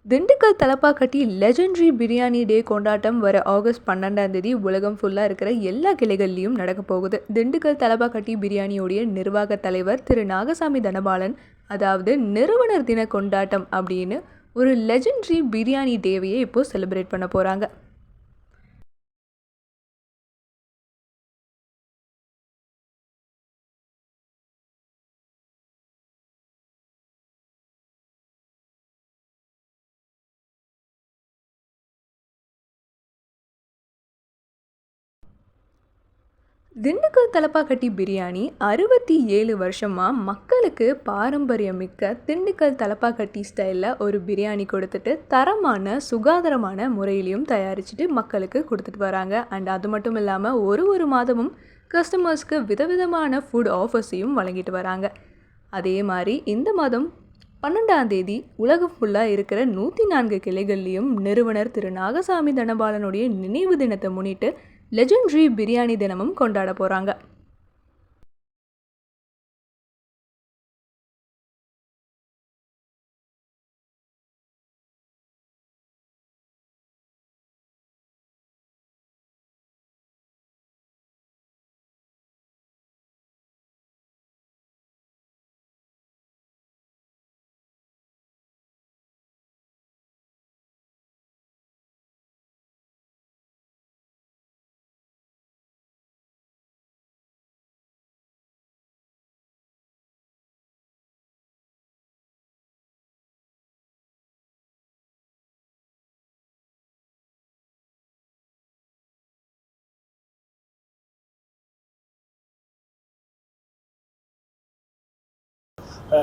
Dindigul Thalappakatti legendary biryani டே கொண்டாட்டம் வர August 12 உலகம் ஃபுல்லாக இருக்கிற எல்லா கிளைகள்லையும் நடக்க போகுது. திண்டுக்கல் தலப்பாக்கட்டி பிரியாணியோடைய நிர்வாக தலைவர் திரு நாகசாமி தனபாலன், அதாவது நிறுவனர் தின கொண்டாட்டம் அப்படின்னு ஒரு லெஜெண்டரி பிரியாணி டேவையே இப்போ செலிப்ரேட் பண்ண போகிறாங்க. திண்டுக்கல் தலப்பாக்கட்டி பிரியாணி 67 வருஷமாக மக்களுக்கு பாரம்பரியமிக்க திண்டுக்கல் தலப்பாக்கட்டி ஸ்டைலில் ஒரு பிரியாணி கொடுத்துட்டு தரமான சுகாதாரமான முறையிலையும் தயாரிச்சுட்டு மக்களுக்கு கொடுத்துட்டு வராங்க. அண்ட் அது மட்டும் இல்லாமல் ஒரு மாதமும் கஸ்டமர்ஸ்க்கு விதவிதமான ஃபுட் ஆஃபர்ஸையும் வழங்கிட்டு வராங்க. அதே மாதிரி இந்த மாதம் 12 உலகம் ஃபுல்லாக இருக்கிற 104 கிளைகள்லையும் நிறுவனர் திரு நாகசாமி தனபாலனுடைய நினைவு தினத்தை முன்னிட்டு லெஜெண்டரி பிரியாணி தினமும் கொண்டாட போகிறாங்க.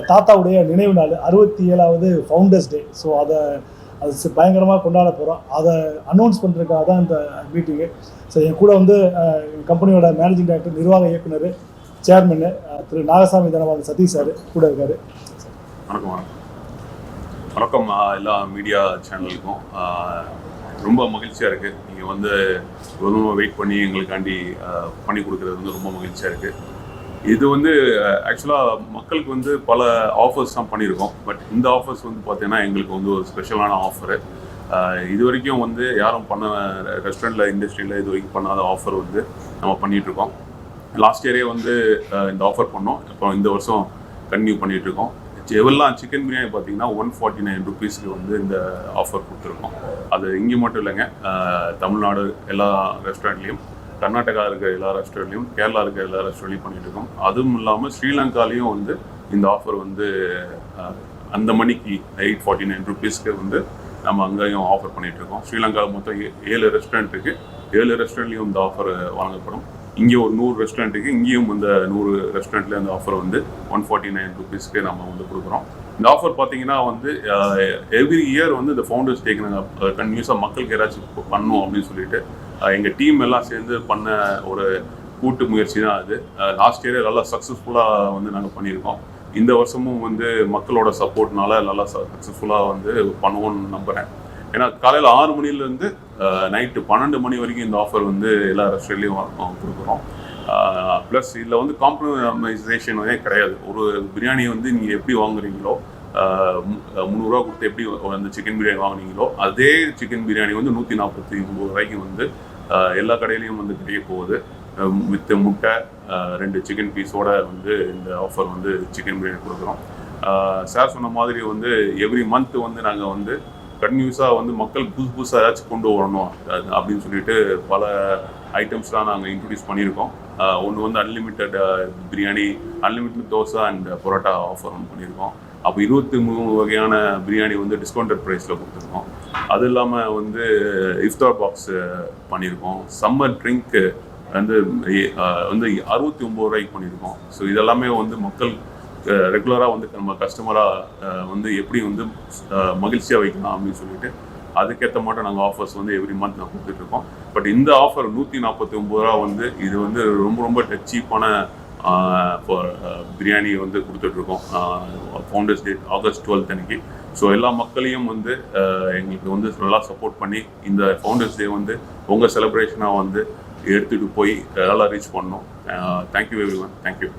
தாத்தாவுடைய நினைவு நாள் 67வது ஃபவுண்டர்ஸ் டே. ஸோ அது பயங்கரமாக கொண்டாட போகிறோம். அதை அனௌன்ஸ் பண்ணுறதுக்காக தான் இந்த மீட்டிங்கு. ஸோ என் கூட வந்து கம்பெனியோட மேனேஜிங் டைரக்டர், நிர்வாக இயக்குனர், சேர்மன் திரு நாகசாமி தனபாலன் சதீஷ் சார் கூட இருக்கார். வணக்கம் வணக்கம் எல்லா மீடியா சேனலுக்கும். ரொம்ப மகிழ்ச்சியாக இருக்குது. நீங்கள் வந்து ரொம்ப வெயிட் பண்ணி எங்களுக்காண்டி பண்ணி கொடுக்குறது வந்து ரொம்ப மகிழ்ச்சியாக இருக்குது. இது வந்து ஆக்சுவலாக மக்களுக்கு வந்து பல ஆஃபர்ஸ் தான் பண்ணியிருக்கோம். பட் இந்த ஆஃபர்ஸ் வந்து பார்த்தீங்கன்னா எங்களுக்கு வந்து ஒரு ஸ்பெஷலான ஆஃபரு. இது வரைக்கும் வந்து யாரும் பண்ண ரெஸ்டாரண்ட்டில் இண்டஸ்ட்ரியில் இது வரைக்கும் பண்ணாத ஆஃபர் வந்து நம்ம பண்ணிகிட்ருக்கோம். லாஸ்ட் இயரே வந்து இந்த ஆஃபர் பண்ணோம். இப்போ இந்த வருஷம் கன்டினியூ பண்ணிகிட்ருக்கோம். எவெல்லாம் சிக்கன் பிரியாணி பார்த்தீங்கன்னா 149 ருபீஸ்க்கு வந்து இந்த ஆஃபர் கொடுத்துருக்கோம். அது இங்கே மட்டும் இல்லைங்க, தமிழ்நாடு எல்லா ரெஸ்டாரண்ட்லேயும், கர்நாடகா இருக்கிற எல்லா ரெஸ்டாரண்ட்லையும், கேரளா இருக்கிற எல்லா ரெஸ்டாரண்ட்லையும் பண்ணிட்டு இருக்கோம். அதுவும் இல்லாமல் ஸ்ரீலங்காலையும் வந்து இந்த ஆஃபர் வந்து அந்த மணிக்கு 849 ருபீஸ்க்கு வந்து நம்ம அங்கேயும் ஆஃபர் பண்ணிட்டு இருக்கோம். ஸ்ரீலங்காவில் மொத்தம் 7 ரெஸ்டாரண்ட் இருக்குது. 7 ரெஸ்டாரண்ட்லையும் இந்த ஆஃபர் வழங்கப்படும். இங்கே ஒரு 100 ரெஸ்டாரண்ட் இருக்குது. இங்கேயும் இந்த 100 ரெஸ்டாரண்ட்ல இந்த ஆஃபர் வந்து 149 ருபீஸ்க்கு நம்ம வந்து கொடுக்குறோம். இந்த ஆஃபர் பார்த்தீங்கன்னா வந்து எவ்ரி இயர் வந்து இந்த ஃபவுண்டர்ஸ் டேக்கு நாங்கள் கன்டினியூஸாக மக்களுக்கு ஏதாச்சும் பண்ணணும் அப்படின்னு சொல்லிட்டு எங்கள் டீம் எல்லாம் சேர்ந்து பண்ண ஒரு கூட்டு முயற்சி தான் அது. லாஸ்ட் இயரே நல்லா சக்ஸஸ்ஃபுல்லாக வந்து நாங்கள் பண்ணியிருக்கோம். இந்த வருஷமும் வந்து மக்களோட சப்போர்ட்னால நல்லா சக்ஸஸ்ஃபுல்லாக வந்து பண்ணுவோன்னு நம்புகிறேன். ஏன்னா காலையில் 6 மணிலேருந்து நைட்டு 12 மணி வரைக்கும் இந்த ஆஃபர் வந்து எல்லா ரெஸ்டாரண்ட்லேயும் கொடுக்குறோம். ப்ளஸ் இதில் வந்து காம்ப்ரமைசேஷன் வந்து கிடையாது. ஒரு பிரியாணி வந்து நீங்கள் எப்படி வாங்குறீங்களோ, 300 ரூபா கொடுத்து எப்படி அந்த சிக்கன் பிரியாணி வாங்கினீங்களோ அதே சிக்கன் பிரியாணி வந்து 149 ரூபாய்க்கு வந்து எல்லா கடையிலையும் வந்து கிடைக்க போகுது. வித் முட்டை 2 சிக்கன் பீஸோட வந்து இந்த ஆஃபர் வந்து சிக்கன் பிரியாணி கொடுக்குறோம். சார் சொன்ன மாதிரி வந்து எவ்ரி மந்த் வந்து நாங்கள் வந்து கன்டினியூஸாக வந்து மக்கள் புதுசாக ஏதாச்சும் கொண்டு வரணும் அப்படின்னு சொல்லிட்டு பல ஐட்டம்ஸ்லாம் நாங்கள் இன்ட்ரடியூஸ் பண்ணியிருக்கோம். ஒன்று வந்து unlimited biryani, unlimited dosa and parotta offer ஒன்று பண்ணியிருக்கோம். அப்போ 23 வகையான பிரியாணி வந்து டிஸ்கவுண்டட் ப்ரைஸில் கொடுத்துருக்கோம். அது இல்லாமல் வந்து இஃப்தார் பாக்ஸ் பண்ணியிருக்கோம். சம்மர் ட்ரிங்க்கு வந்து 69 ரூபாய்க்கு பண்ணியிருக்கோம். ஸோ இதெல்லாமே வந்து மக்கள் ரெகுலராக வந்து நம்ம கஸ்டமராக வந்து எப்படி வந்து மகிழ்ச்சியாக வைக்கலாம் அப்படின்னு சொல்லிட்டு அதுக்கேற்ற மாட்டோம் நாங்கள் ஆஃபர்ஸ் வந்து எவ்ரி மந்த் நான் கொடுத்துட்ருக்கோம். பட் இந்த ஆஃபர் 149 ரூபா வந்து இது வந்து ரொம்ப சீப்பான பிரியாணி வந்து கொடுத்துட்ருக்கோம் ஃபவுண்டர்ஸ் டே ஆகஸ்ட் 12 அன்னைக்கு. ஸோ எல்லா மக்களையும் வந்து எங்களுக்கு வந்து நல்லா சப்போர்ட் பண்ணி இந்த ஃபவுண்டர்ஸ் டே வந்து உங்கள் செலிப்ரேஷனாக வந்து எடுத்துகிட்டு போய் நல்லா ரீச் பண்ணோம். Thank you every one. தேங்க்யூ.